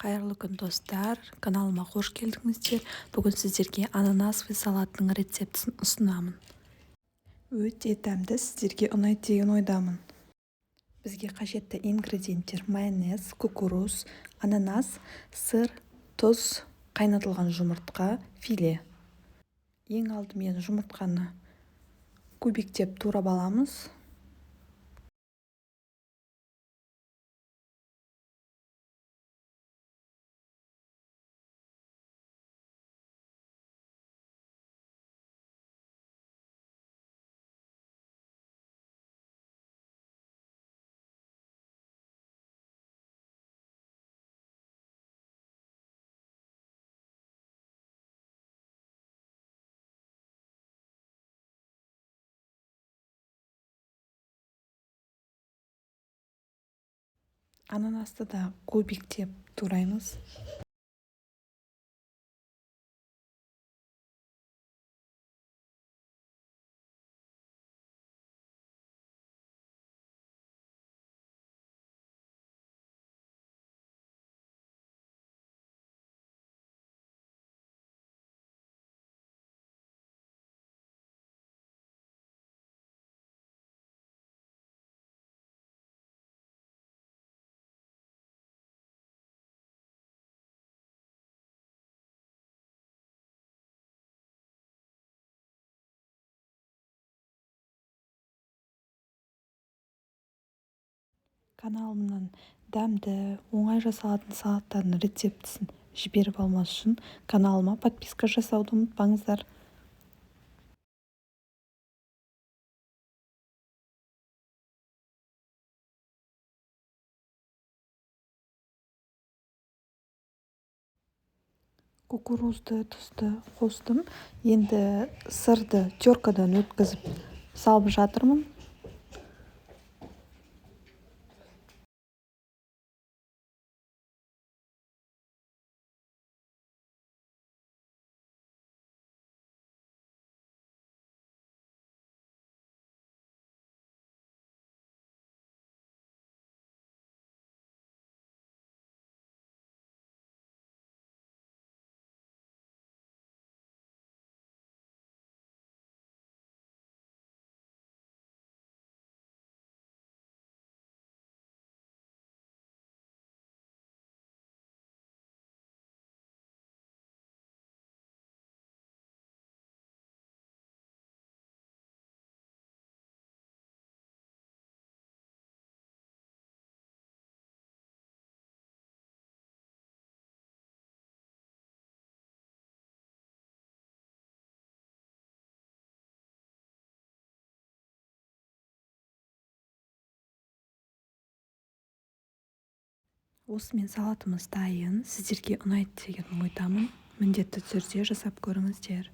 Қайырлы күн достар, каналыма қош келдіңіздер. Бүгін сіздерге ананасовый салаттың рецептісін ұсынамын. Өте дәмді, сіздерге ұнайды деген ойдамын. Бізге қажетті ингредиенттер: майонез, кукуруз, ананас, сыр, тұз, қайнатылған жұмыртқа, филе. Ең алдымен жұмыртқаны кубиктеп турап аламыз. Ананасты да кубиктеп тураймыз. Каналымнан дәмді, оңай жасалатын салаттардың рецептісін жіберіп алмас үшін каналыма подписка жасауды ұмытпаңыздар. Кукурузды, тұзды қостым. Енді сырды теркадан өткізіп салып жатырмын. Осымен салатымыз дайын. Сіздерге ұнайды деген ойдамын. Міндетті түрде жасап көріңіздер.